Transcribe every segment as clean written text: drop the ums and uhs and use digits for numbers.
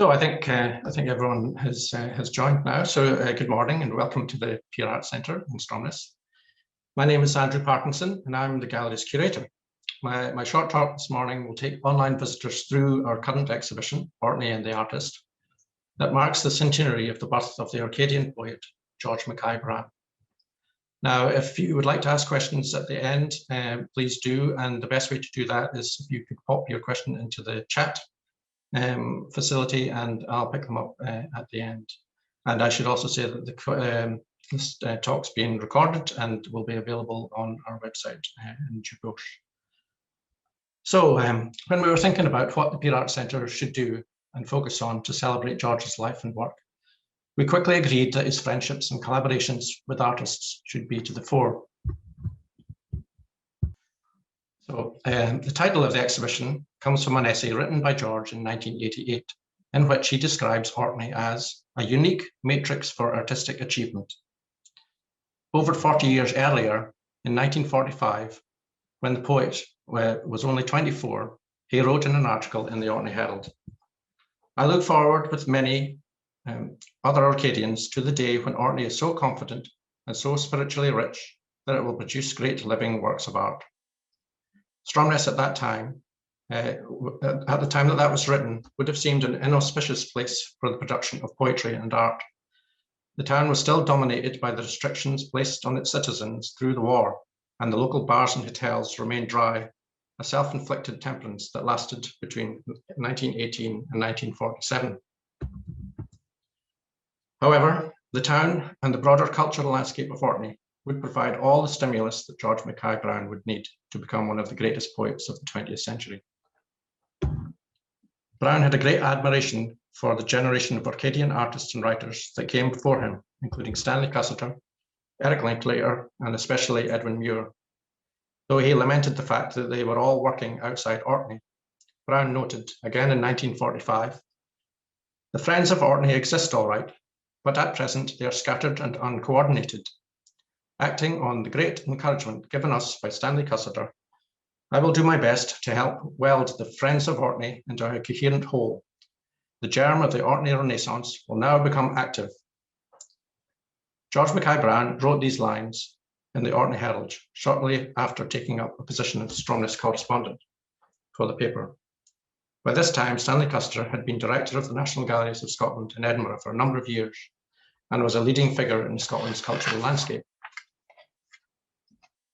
So I think everyone has joined now. So good morning and welcome to the Pier Arts Centre in Stromness. My name is Andrew Parkinson and I'm the gallery's curator. My short talk this morning will take online visitors through our current exhibition, Orkney and the Artist, that marks the centenary of the birth of the Orcadian poet, George Mackay Brown. Now, if you would like to ask questions at the end, please do. And the best way to do that is if you could pop your question into the chat facility and I'll pick them up at the end. And I should also say that this talk's being recorded and will be available on our website in due course. So when we were thinking about what the Pier Arts Centre should do and focus on to celebrate George's life and work, we quickly agreed that his friendships and collaborations with artists should be to the fore. So the title of the exhibition comes from an essay written by George in 1988, in which he describes Orkney as a unique matrix for artistic achievement. Over 40 years earlier, in 1945, when the poet was only 24, he wrote in an article in the Orkney Herald, "I look forward with many other Orcadians to the day when Orkney is so confident and so spiritually rich that it will produce great living works of art." Stromness at that time, at the time that was written, would have seemed an inauspicious place for the production of poetry and art. The town was still dominated by the restrictions placed on its citizens through the war, and the local bars and hotels remained dry, a self-inflicted temperance that lasted between 1918 and 1947. However, the town and the broader cultural landscape of Orkney would provide all the stimulus that George Mackay Brown would need to become one of the greatest poets of the 20th century. Brown had a great admiration for the generation of Orcadian artists and writers that came before him, including Stanley Cursiter, Eric Linklater, and especially Edwin Muir. Though he lamented the fact that they were all working outside Orkney, Brown noted, again in 1945, "The friends of Orkney exist all right, but at present they are scattered and uncoordinated. Acting on the great encouragement given us by Stanley Cursiter, I will do my best to help weld the friends of Orkney into a coherent whole. The germ of the Orkney Renaissance will now become active." George Mackay Brown wrote these lines in the Orkney Herald shortly after taking up a position as Stromness correspondent for the paper. By this time, Stanley Cursiter had been director of the National Galleries of Scotland in Edinburgh for a number of years and was a leading figure in Scotland's cultural landscape.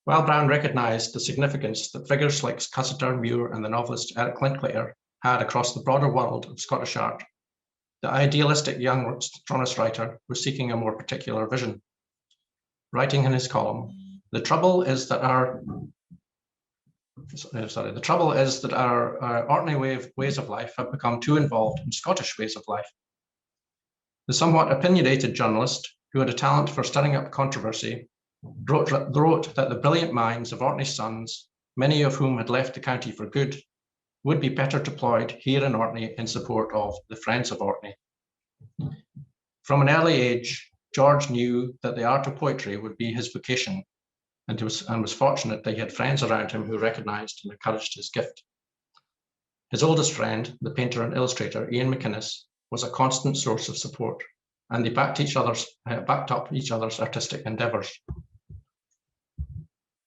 While Brown recognised the significance that figures like Cursiter, Muir, and the novelist Eric Linklater had across the broader world of Scottish art, the idealistic young Stromness writer was seeking a more particular vision. Writing in his column, the trouble is that our Orkney ways of life have become too involved in Scottish ways of life. The somewhat opinionated journalist, who had a talent for stirring up controversy, wrote that the brilliant minds of Orkney's sons, many of whom had left the county for good, would be better deployed here in Orkney in support of the Friends of Orkney. From an early age, George knew that the art of poetry would be his vocation, and was fortunate that he had friends around him who recognised and encouraged his gift. His oldest friend, the painter and illustrator Ian MacInnes, was a constant source of support, and they backed up each other's artistic endeavours.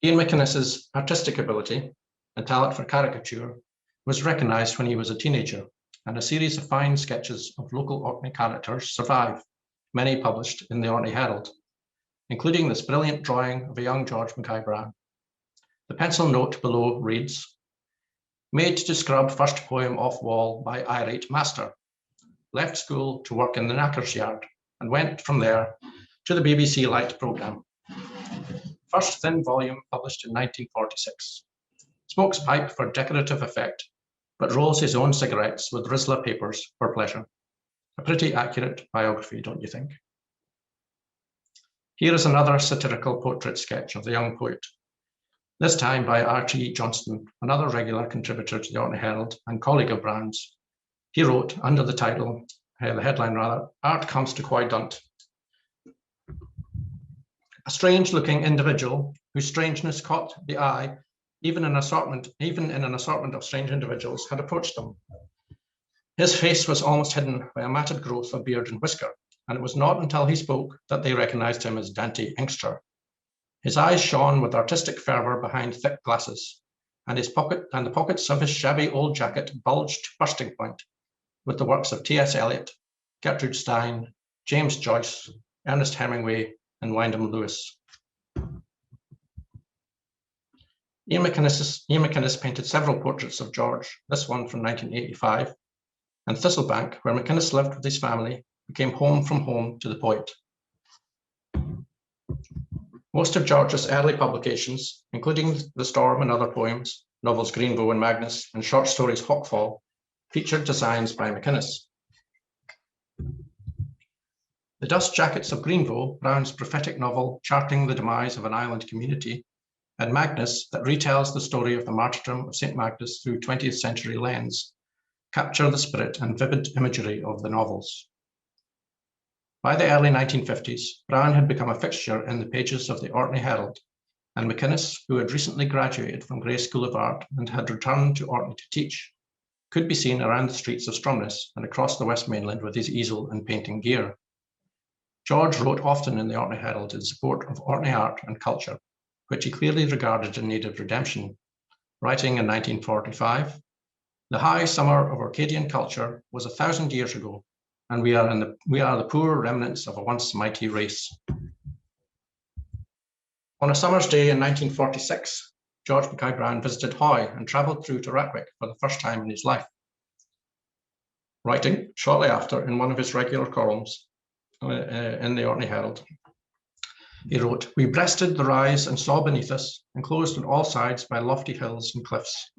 Ian MacInnes's artistic ability and talent for caricature was recognised when he was a teenager, and a series of fine sketches of local Orkney characters survive, many published in the Orkney Herald, including this brilliant drawing of a young George Mackay Brown. The pencil note below reads, "Made to scrub first poem off wall by irate master. Left school to work in the knacker's yard and went from there to the BBC Light programme. First thin volume published in 1946. Smokes pipe for decorative effect, but rolls his own cigarettes with Rizla papers for pleasure. A pretty accurate biography, don't you think?" Here is another satirical portrait sketch of the young poet, this time by R.T. Johnston, another regular contributor to the Orkney Herald and colleague of Brown's. He wrote under the title, the headline rather, "Art Comes to Coy Dunt." A strange-looking individual whose strangeness caught the eye, even in an assortment of strange individuals, had approached them. His face was almost hidden by a matted growth of beard and whisker, and it was not until he spoke that they recognized him as Dante Inkster. His eyes shone with artistic fervor behind thick glasses, and the pockets of his shabby old jacket bulged to bursting point with the works of T.S. Eliot, Gertrude Stein, James Joyce, Ernest Hemingway, and Wyndham Lewis. Ian MacInnes painted several portraits of George, this one from 1985, and Thistlebank, where MacInnes lived with his family, became home from home to the poet. Most of George's early publications, including The Storm and Other Poems, novels Greenbow and Magnus, and short stories Hawkfall, featured designs by MacInnes. The Dust Jackets of Greenbow, Brown's prophetic novel charting the demise of an island community, and Magnus, that retells the story of the martyrdom of St. Magnus through 20th century lens, capture the spirit and vivid imagery of the novels. By the early 1950s, Brown had become a fixture in the pages of the Orkney Herald, and MacInnes, who had recently graduated from Grey School of Art and had returned to Orkney to teach, could be seen around the streets of Stromness and across the West Mainland with his easel and painting gear. George wrote often in the Orkney Herald in support of Orkney art and culture, which he clearly regarded in need of redemption, writing in 1945, "The high summer of Orcadian culture was 1,000 years ago, and we are the poor remnants of a once mighty race." On a summer's day in 1946, George Mackay Brown visited Hoy and travelled through to Ratwick for the first time in his life. Writing shortly after in one of his regular columns in the Orkney Herald, he wrote, "We breasted the rise and saw beneath us, enclosed on all sides by lofty hills and cliffs,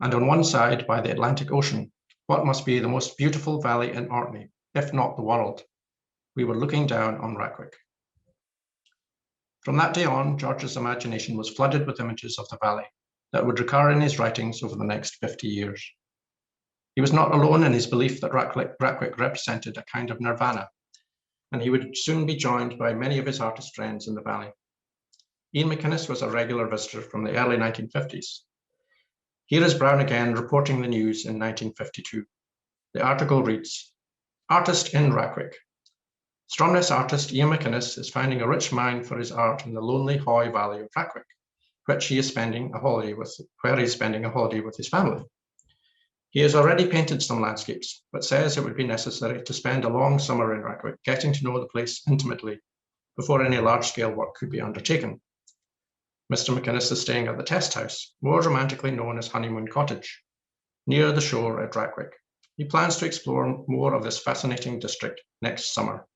and on one side by the Atlantic Ocean, what must be the most beautiful valley in Orkney, if not the world. We were looking down on Ratwick." From that day on, George's imagination was flooded with images of the valley that would recur in his writings over the next 50 years. He was not alone in his belief that Ratwick represented a kind of nirvana, and he would soon be joined by many of his artist friends in the valley. Ian MacInnes was a regular visitor from the early 1950s. Here is Brown again reporting the news in 1952. The article reads, "Artist in Ratwick. Stromness artist Ian MacInnes is finding a rich mine for his art in the lonely Hoy Valley of Ratwick, where he is spending a holiday with his family. He has already painted some landscapes, but says it would be necessary to spend a long summer in Ratwick, getting to know the place intimately before any large-scale work could be undertaken. Mr. MacInnes is staying at the Test House, more romantically known as Honeymoon Cottage, near the shore at Ratwick. He plans to explore more of this fascinating district next summer."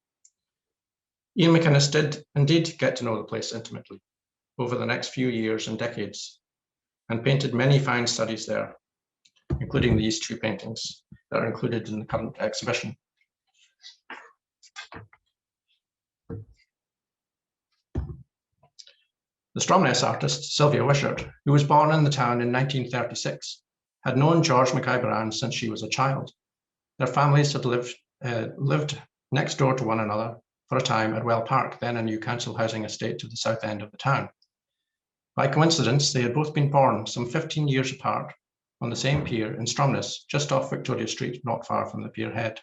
Ian MacInnes did indeed get to know the place intimately over the next few years and decades, and painted many fine studies there, including these two paintings that are included in the current exhibition. The Stromness artist, Sylvia Wishart, who was born in the town in 1936, had known George Mackay Brown since she was a child. Their families had lived next door to one another for a time at Well Park, then a new council housing estate to the south end of the town. By coincidence, they had both been born some 15 years apart on the same pier in Stromness, just off Victoria Street, not far from the pier head.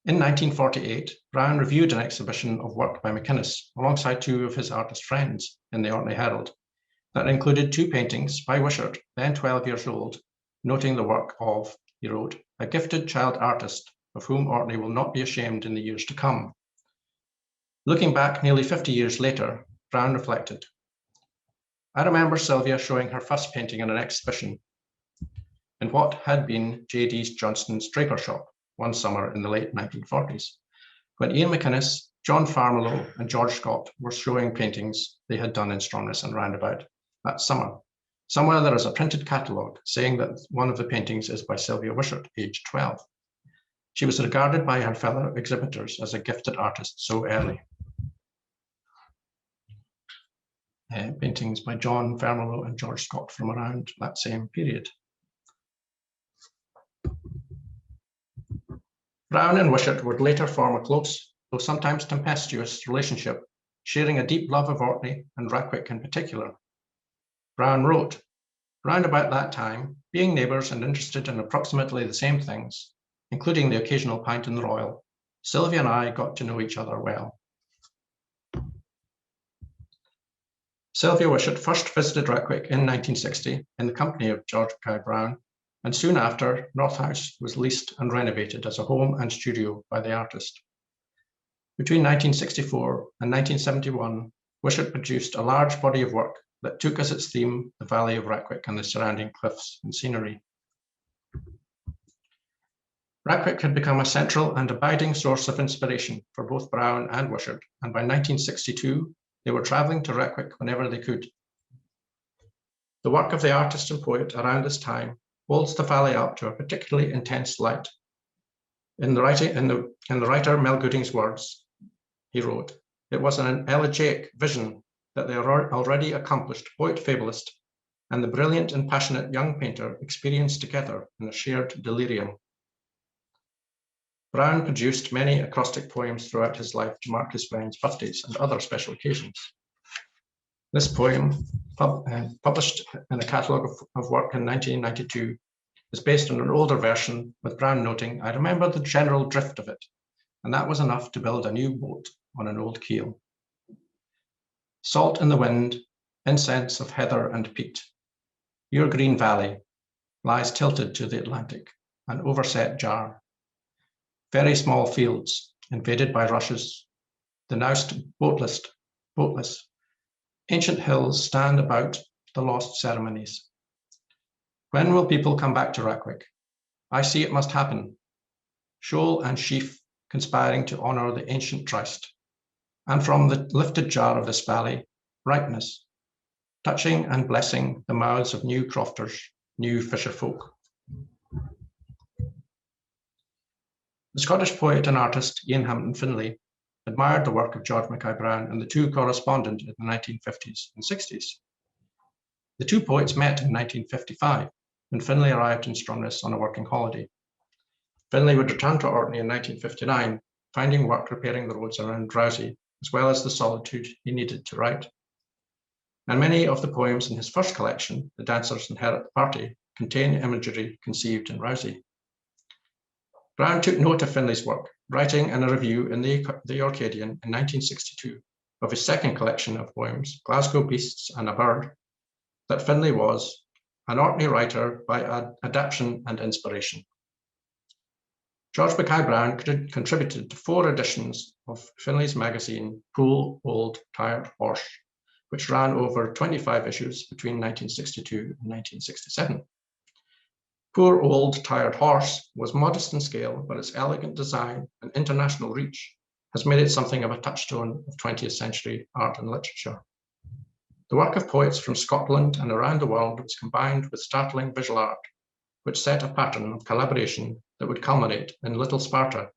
In 1948, Brown reviewed an exhibition of work by MacInnes alongside two of his artist friends in the Orkney Herald that included two paintings by Wishart, then 12 years old, noting the work of, he wrote, "a gifted child artist of whom Orkney will not be ashamed in the years to come." Looking back nearly 50 years later, Brown reflected, "I remember Sylvia showing her first painting in an exhibition in what had been J.D. Johnston's draper shop one summer in the late 1940s, when Ian MacInnes, John Farmiloe, and George Scott were showing paintings they had done in Stromness and roundabout that summer. Somewhere there is a printed catalogue saying that one of the paintings is by Sylvia Wishart, aged 12. She was regarded by her fellow exhibitors as a gifted artist so early." Paintings by John Farmiloe and George Scott from around that same period. Brown and Wishart would later form a close, though sometimes tempestuous, relationship, sharing a deep love of Orkney and Ratwick in particular. Brown wrote, Round about that time, being neighbours and interested in approximately the same things, including the occasional pint in the Royal, Sylvia and I got to know each other well. Sylvia Wishart first visited Reckwick in 1960 in the company of George Mackay Brown, and soon after, North House was leased and renovated as a home and studio by the artist. Between 1964 and 1971, Wishart produced a large body of work that took as its theme the Valley of Reckwick and the surrounding cliffs and scenery. Reckwick had become a central and abiding source of inspiration for both Brown and Wishart, and by 1962, they were travelling to Reckwick whenever they could. The work of the artist and poet around this time holds the valley up to a particularly intense light. In the writer Mel Gooding's words, he wrote, "It was an elegiac vision that the already accomplished poet-fabulist and the brilliant and passionate young painter experienced together in a shared delirium." Brown produced many acrostic poems throughout his life to mark his friends' birthdays and other special occasions. This poem, published in a catalogue of work in 1992, is based on an older version, with Brown noting, "I remember the general drift of it, and that was enough to build a new boat on an old keel. Salt in the wind, incense of heather and peat. Your green valley lies tilted to the Atlantic, an overset jar. Very small fields invaded by rushes, the now boatless. Ancient hills stand about the lost ceremonies. When will people come back to Reckwick? I see it must happen. Shoal and sheaf conspiring to honour the ancient tryst, and from the lifted jar of this valley, ripeness, touching and blessing the mouths of new crofters, new fisher folk." The Scottish poet and artist Ian Hampton Finlay admired the work of George Mackay Brown, and the two corresponded in the 1950s and 60s. The two poets met in 1955 when Finlay arrived in Stromness on a working holiday. Finlay would return to Orkney in 1959, finding work repairing the roads around Rousey, as well as the solitude he needed to write. And many of the poems in his first collection, The Dancers and Her at the Party, contain imagery conceived in Rousey. Brown took note of Finlay's work, writing in a review in the Orcadian in 1962 of his second collection of poems, Glasgow Beasts and a Bird, that Finlay was an Orkney writer by adaptation and inspiration. George Mackay Brown contributed to 4 editions of Finlay's magazine, Poor Old Tired Horse, which ran over 25 issues between 1962 and 1967. Poor Old Tired Horse was modest in scale, but its elegant design and international reach has made it something of a touchstone of 20th century art and literature. The work of poets from Scotland and around the world was combined with startling visual art, which set a pattern of collaboration that would culminate in Little Sparta,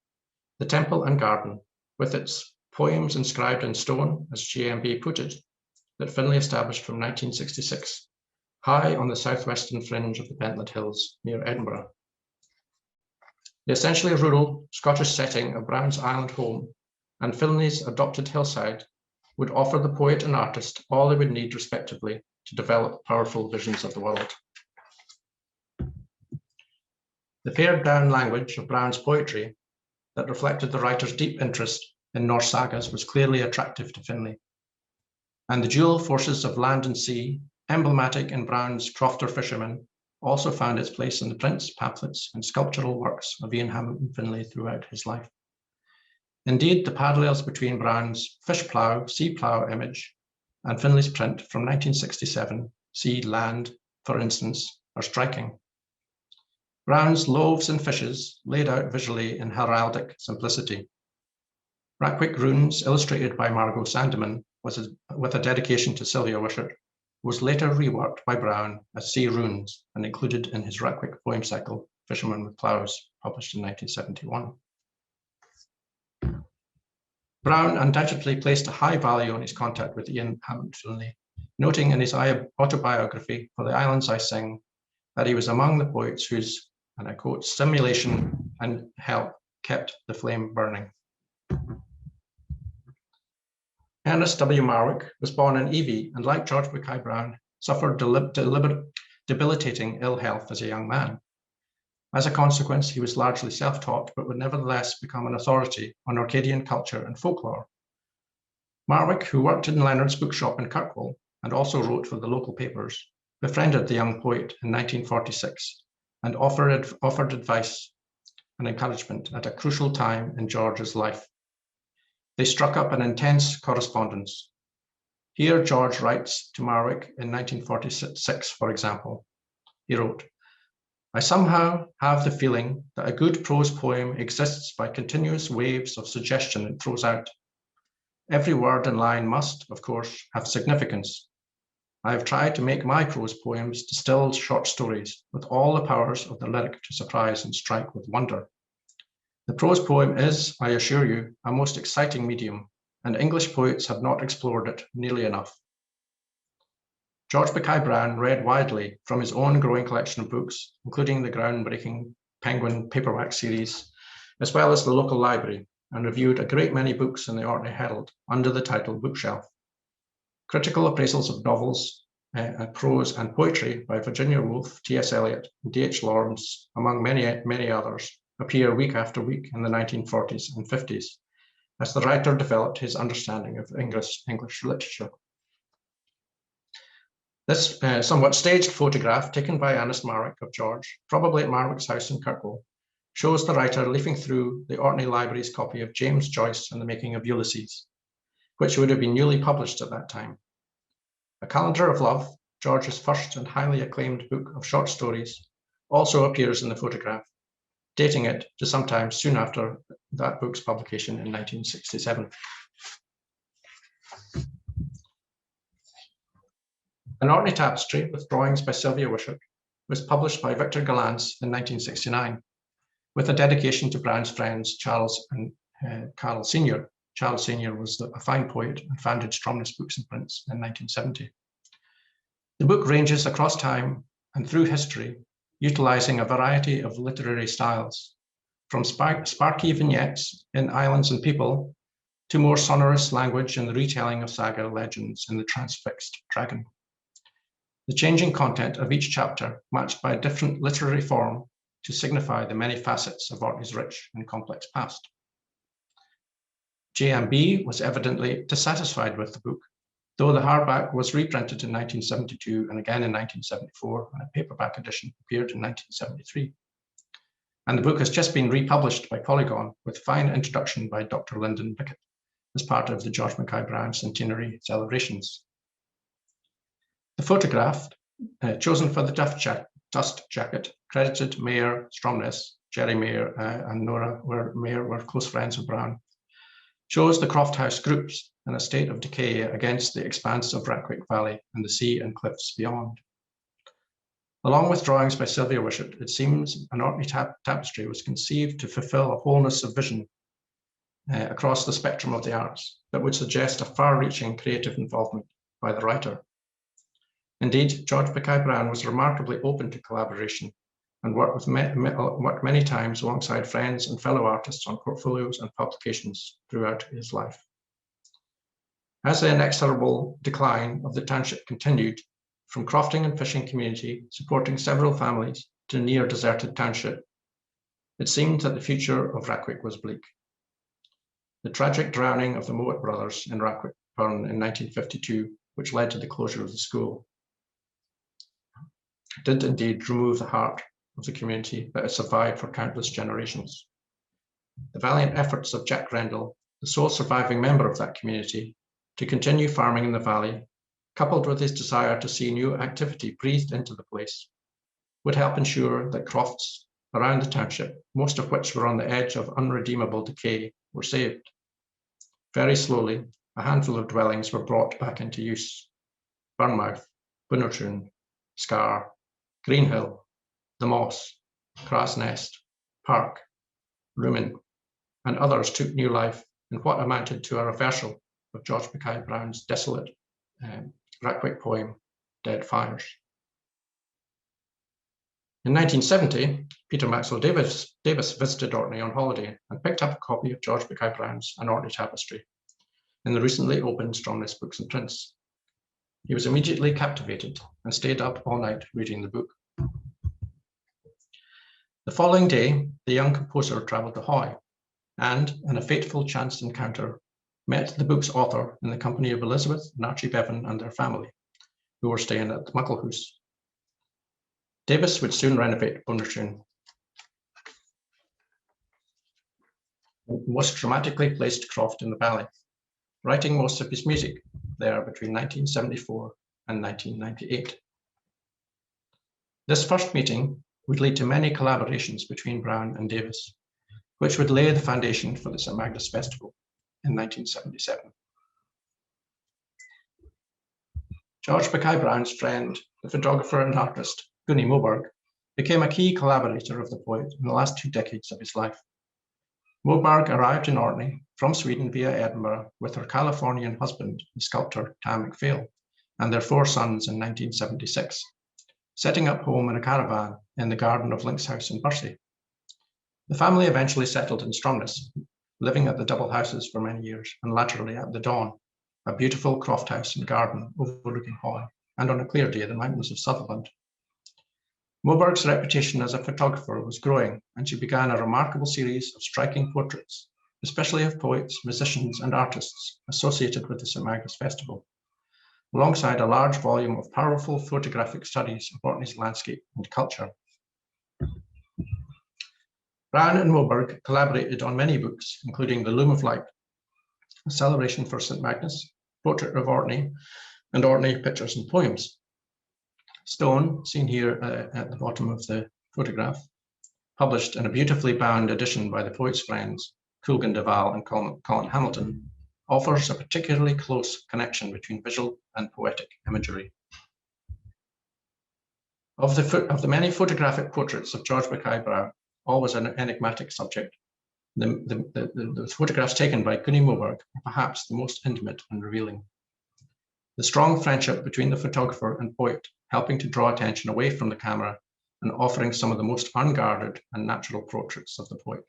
the temple and garden, with its poems inscribed in stone, as GMB put it, that Finlay established from 1966. High on the southwestern fringe of the Pentland Hills near Edinburgh. The essentially rural Scottish setting of Brown's island home and Finlay's adopted hillside would offer the poet and artist all they would need respectively to develop powerful visions of the world. The pared-down language of Brown's poetry that reflected the writer's deep interest in Norse sagas was clearly attractive to Finlay. And the dual forces of land and sea, emblematic in Brown's Crofter Fisherman, also found its place in the prints, pamphlets, and sculptural works of Ian Hampton Finlay throughout his life. Indeed, the parallels between Brown's fish plough, sea plough image and Finlay's print from 1967, Sea Land, for instance, are striking. Brown's loaves and fishes laid out visually in heraldic simplicity. Reckwick runes, illustrated by Margot Sandeman, with a dedication to Sylvia Wishart, was later reworked by Brown as sea runes and included in his Reckwick poem cycle, Fishermen with Ploughs, published in 1971. Brown undoubtedly placed a high value on his contact with Ian Hampton Finlay, noting in his autobiography, For the Islands I Sing, that he was among the poets whose, and I quote, stimulation and help kept the flame burning. Ernest W Marwick was born in Evie and, like George Mackay Brown, suffered debilitating ill health as a young man. As a consequence, he was largely self-taught, but would nevertheless become an authority on Orcadian culture and folklore. Marwick, who worked in Leonard's bookshop in Kirkwall and also wrote for the local papers, befriended the young poet in 1946 and offered advice and encouragement at a crucial time in George's life. They struck up an intense correspondence. Here, George writes to Marwick in 1946, for example. He wrote, "I somehow have the feeling that a good prose poem exists by continuous waves of suggestion it throws out. Every word and line must, of course, have significance. I have tried to make my prose poems distilled short stories with all the powers of the lyric to surprise and strike with wonder. The prose poem is, I assure you, a most exciting medium, and English poets have not explored it nearly enough." George Mackay Brown read widely from his own growing collection of books, including the groundbreaking Penguin paperback series, as well as the local library, and reviewed a great many books in the Orkney Herald under the title Bookshelf. Critical appraisals of novels, prose and poetry by Virginia Woolf, T.S. Eliot, and D.H. Lawrence, among many others, appear week after week in the 1940s and 50s, as the writer developed his understanding of English literature. This somewhat staged photograph taken by Ernest Marwick of George, probably at Marwick's house in Kirkwall, shows the writer leafing through the Orkney Library's copy of James Joyce and the Making of Ulysses, which would have been newly published at that time. A Calendar of Love, George's first and highly acclaimed book of short stories, also appears in the photograph, dating it to sometime soon after that book's publication in 1967. An Orkney tapestry with drawings by Sylvia Wishart was published by Victor Galance in 1969, with a dedication to Brown's friends Charles and Carl Sr. Charles Sr. was a fine poet and founded Stromness Books and Prints in 1970. The book ranges across time and through history, utilizing a variety of literary styles, from sparky vignettes in Islands and People to more sonorous language in the retelling of saga legends in The Transfixed Dragon. The changing content of each chapter matched by a different literary form to signify the many facets of Orkney's rich and complex past. JMB was evidently dissatisfied with the book, though the hardback was reprinted in 1972 and again in 1974, and a paperback edition appeared in 1973. And the book has just been republished by Polygon with fine introduction by Dr. Lyndon Bickett as part of the George Mackay Brown centenary celebrations. The photograph, chosen for the dust jacket, credited Mayor Stromness, Jerry Mayer and Nora Mayer were close friends of Brown, shows the Croft House groups in a state of decay against the expanse of Ratquick Valley and the sea and cliffs beyond. Along with drawings by Sylvia Wishart, it seems an Orkney tapestry was conceived to fulfill a wholeness of vision across the spectrum of the arts that would suggest a far-reaching creative involvement by the writer. Indeed, George Mackay Brown was remarkably open to collaboration and worked many times alongside friends and fellow artists on portfolios and publications throughout his life. As the inexorable decline of the township continued, from crofting and fishing community supporting several families to near deserted township, it seemed that the future of Ratquick was bleak. The tragic drowning of the Mowatt brothers in Ratquick Burn in 1952, which led to the closure of the school, did indeed remove the heart of the community that has survived for countless generations. The valiant efforts of Jack Rendall, the sole surviving member of that community, to continue farming in the valley, coupled with his desire to see new activity breathed into the place, would help ensure that crofts around the township, most of which were on the edge of unredeemable decay, were saved. Very slowly, a handful of dwellings were brought back into use. Burnmouth, Bunnertoon, Scar, Greenhill, The Moss, Crass Nest, Park, Rumen, and others took new life in what amounted to a reversal of George Mackay Brown's desolate Ratquick poem, Dead Fires. In 1970, Peter Maxwell Davis visited Orkney on holiday and picked up a copy of George Mackay Brown's An Orkney Tapestry in the recently opened Stromness Books and Prints. He was immediately captivated and stayed up all night reading the book. The following day, the young composer travelled to Hoy and, in a fateful chance encounter, met the book's author in the company of Elizabeth and Archie Bevan and their family, who were staying at the Muckle House. Davis would soon renovate Bundershune, the most dramatically placed croft in the valley, writing most of his music there between 1974 and 1998. This first meeting would lead to many collaborations between Brown and Davis, which would lay the foundation for the St Magnus Festival in 1977. George Mackay Brown's friend, the photographer and artist, Gunnie Moberg, became a key collaborator of the poet in the last 2 decades of his life. Moberg arrived in Orkney from Sweden via Edinburgh with her Californian husband, the sculptor Tam McPhail, and their 4 sons in 1976, setting up home in a caravan in the garden of Lynx House in Bursey. The family eventually settled in Stromness, living at the double houses for many years, and latterly at the Dawn, a beautiful croft house and garden overlooking Hoy, and on a clear day, the mountains of Sutherland. Moberg's reputation as a photographer was growing, and she began a remarkable series of striking portraits, especially of poets, musicians, and artists associated with the St Magnus Festival, alongside a large volume of powerful photographic studies of Orkney's landscape and culture. Brown and Moberg collaborated on many books, including The Loom of Light, A Celebration for St Magnus, Portrait of Orkney, and Orkney Pictures and Poems. Stone, seen here at the bottom of the photograph, published in a beautifully bound edition by the poet's friends, Coolgan Duval and Colin Hamilton, offers a particularly close connection between visual and poetic imagery. Of the many photographic portraits of George Mackay Brown, always an enigmatic subject, the photographs taken by Gunnie Moberg are perhaps the most intimate and revealing. The strong friendship between the photographer and poet helping to draw attention away from the camera and offering some of the most unguarded and natural portraits of the poet.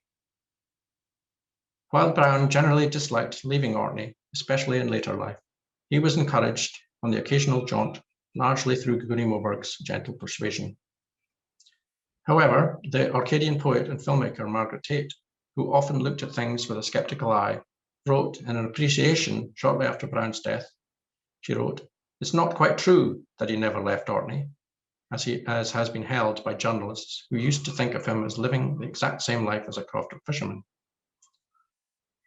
While Brown generally disliked leaving Orkney, especially in later life, he was encouraged on the occasional jaunt, largely through Gunnie Moberg's gentle persuasion. However, the Orcadian poet and filmmaker Margaret Tate, who often looked at things with a skeptical eye, wrote in an appreciation shortly after Brown's death. She wrote, "It's not quite true that he never left Orkney, as has been held by journalists who used to think of him as living the exact same life as a crofted fisherman."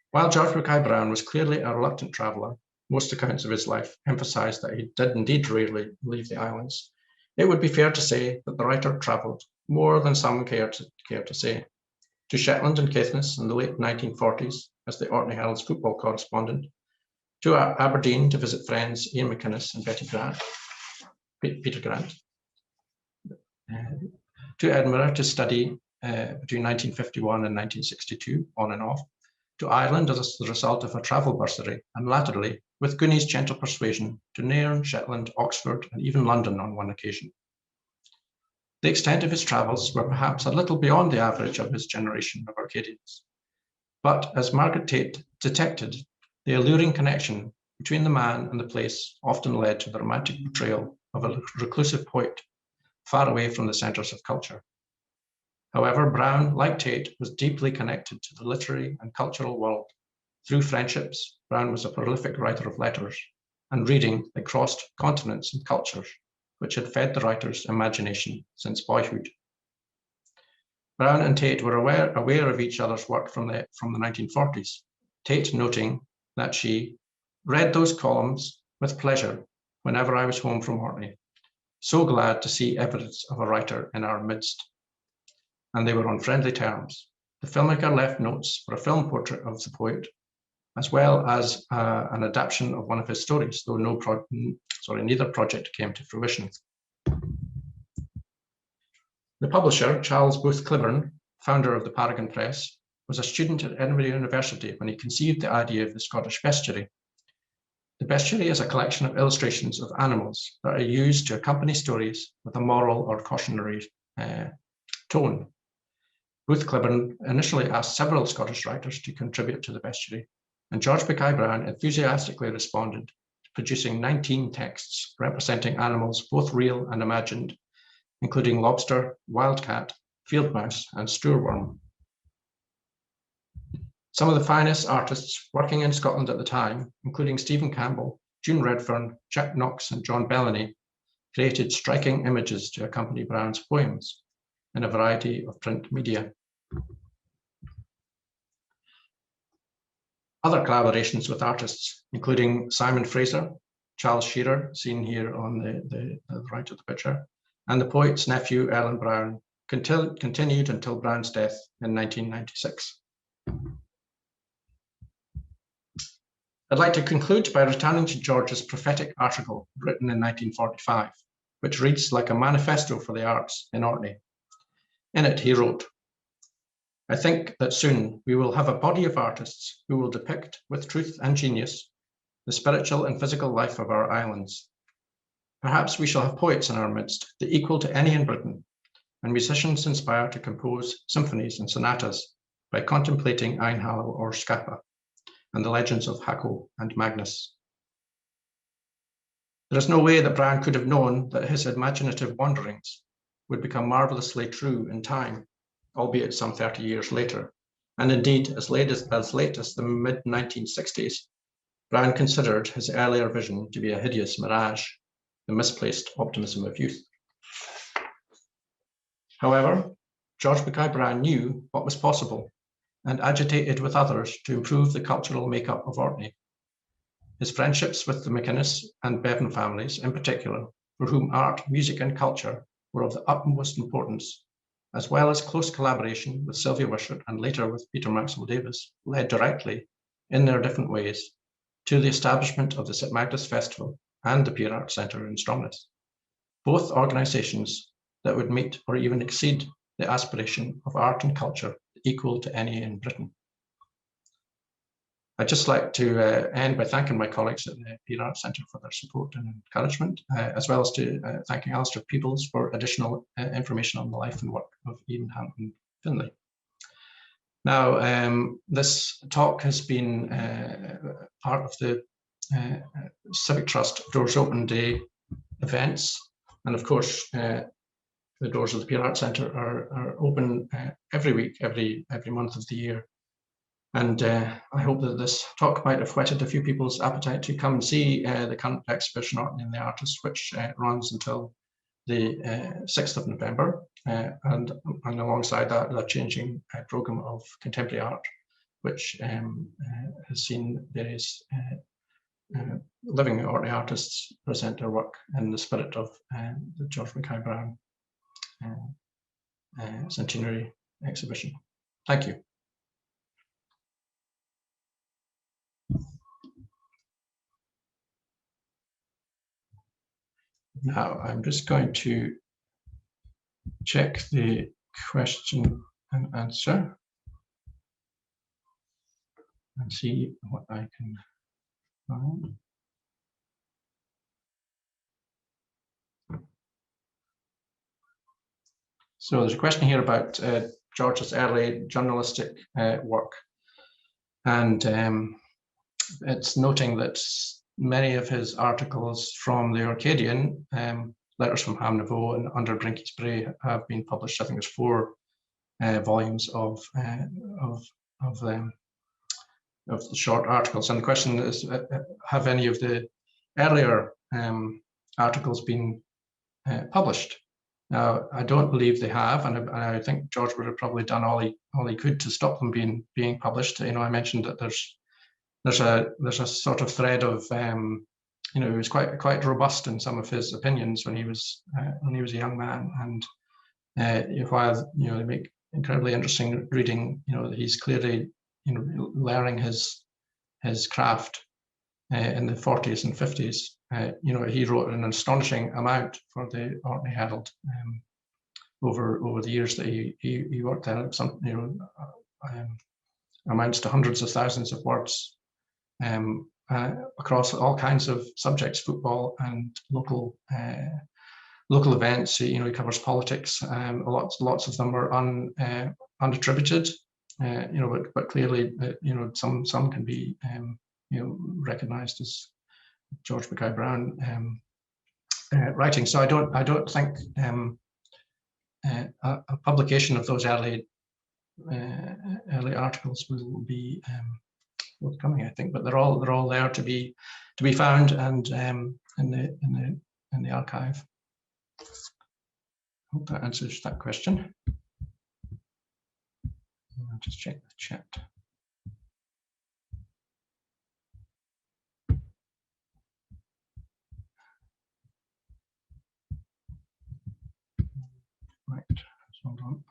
While George Mackay Brown was clearly a reluctant traveller, most accounts of his life emphasise that he did indeed rarely leave the islands. It would be fair to say that the writer travelled more than some care to say. To Shetland and Caithness in the late 1940s as the Orkney Herald's football correspondent, to Aberdeen to visit friends Ian MacInnes and Peter Grant, to Edinburgh to study between 1951 and 1962, on and off, to Ireland as the result of a travel bursary, and latterly, with Gunnie's gentle persuasion, to Nairn, Shetland, Oxford, and even London on one occasion. The extent of his travels were perhaps a little beyond the average of his generation of Orcadians. But as Margaret Tate detected, the alluring connection between the man and the place often led to the romantic portrayal of a reclusive poet, far away from the centres of culture. However, Brown, like Tate, was deeply connected to the literary and cultural world. Through friendships, Brown was a prolific writer of letters and reading that crossed continents and cultures, which had fed the writer's imagination since boyhood. Brown and Tate were aware of each other's work from the 1940s, Tate noting that she read those columns with pleasure whenever I was home from Orkney. So glad to see evidence of a writer in our midst. And they were on friendly terms. The filmmaker left notes for a film portrait of the poet, as well as an adaptation of one of his stories, though neither project came to fruition. The publisher, Charles Booth Cliburn, founder of the Paragon Press, was a student at Edinburgh University when he conceived the idea of the Scottish Bestiary. The Bestiary is a collection of illustrations of animals that are used to accompany stories with a moral or cautionary tone. Booth Cliburn initially asked several Scottish writers to contribute to the Bestiary, and George Mackay Brown enthusiastically responded, producing 19 texts representing animals both real and imagined, including lobster, wildcat, field mouse, and stoorworm. Some of the finest artists working in Scotland at the time, including Stephen Campbell, June Redfern, Jack Knox, and John Bellamy, created striking images to accompany Brown's poems in a variety of print media. Other collaborations with artists, including Simon Fraser, Charles Shearer, seen here on the right of the picture, and the poet's nephew, Ellen Brown, continued until Brown's death in 1996. I'd like to conclude by returning to George's prophetic article written in 1945, which reads like a manifesto for the arts in Orkney. In it, he wrote, "I think that soon we will have a body of artists who will depict with truth and genius the spiritual and physical life of our islands. Perhaps we shall have poets in our midst, the equal to any in Britain, and musicians inspired to compose symphonies and sonatas by contemplating Einhallo or Scapa and the legends of Hako and Magnus." There is no way that Brown could have known that his imaginative wanderings would become marvelously true in time, albeit some 30 years later. And indeed, as late as the mid-1960s, Brown considered his earlier vision to be a hideous mirage, the misplaced optimism of youth. However, George Mackay Brown knew what was possible and agitated with others to improve the cultural makeup of Orkney. His friendships with the MacInnes and Bevan families in particular, for whom art, music and culture were of the utmost importance, as well as close collaboration with Sylvia Wishart and later with Peter Maxwell Davies, led directly, in their different ways, to the establishment of the St Magda's Festival and the Pier Arts Centre in Stromness, both organisations that would meet or even exceed the aspiration of art and culture equal to any in Britain. I'd just like to end by thanking my colleagues at the Pier Arts Centre for their support and encouragement, as well as to thanking Alistair Peebles for additional information on the life and work of Ian Hampton Finlay. Now, this talk has been part of the Civic Trust Doors Open Day events, and of course, the doors of the Pier Arts Centre are open every week, every month of the year. And I hope that this talk might have whetted a few people's appetite to come and see the current exhibition, Orkney and the Artist, which runs until the 6th of November. And alongside that, a changing programme of contemporary art, which has seen various living Orkney artists present their work in the spirit of the George Mackay Brown centenary exhibition. Thank you. Now I'm just going to check the question and answer and see what I can find. So there's a question here about George's early journalistic work, and it's noting that many of his articles from the Orcadian, Letters from Ham Nouveau and Under Brinky's Brae, have been published. I think there's 4 volumes of the short articles. And the question is, have any of the earlier articles been published? Now, I don't believe they have, and I think George would have probably done all he could to stop them being published. You know, I mentioned that there's a sort of thread of you know, he was quite robust in some of his opinions when he was a young man, and while you know they make incredibly interesting reading, you know, he's clearly, you know, learning his craft in the 40s and 50s. You know, he wrote an astonishing amount for the Orkney Herald over the years that he worked there. Some, you know, amounts to hundreds of thousands of words across all kinds of subjects, football and local events. You know, he covers politics. Lots of them are unattributed. You know, but clearly, you know, some can be you know, recognised as George Mackay Brown writing. So I don't think a publication of those early articles will be forthcoming, I think, but they're all there to be found and in the archive. Hope that answers that question. I'll just check the chat. Right, hold on.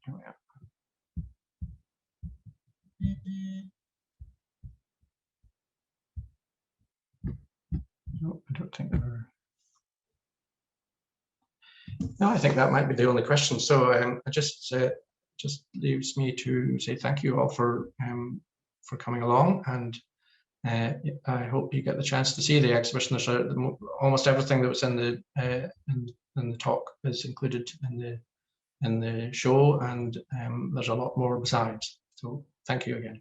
Here we are. No, I don't think there are. No, I think that might be the only question. So it just leaves me to say thank you all for coming along, and I hope you get the chance to see the exhibition. There's almost everything that was in the talk is included in the show, and there's a lot more besides. So thank you again.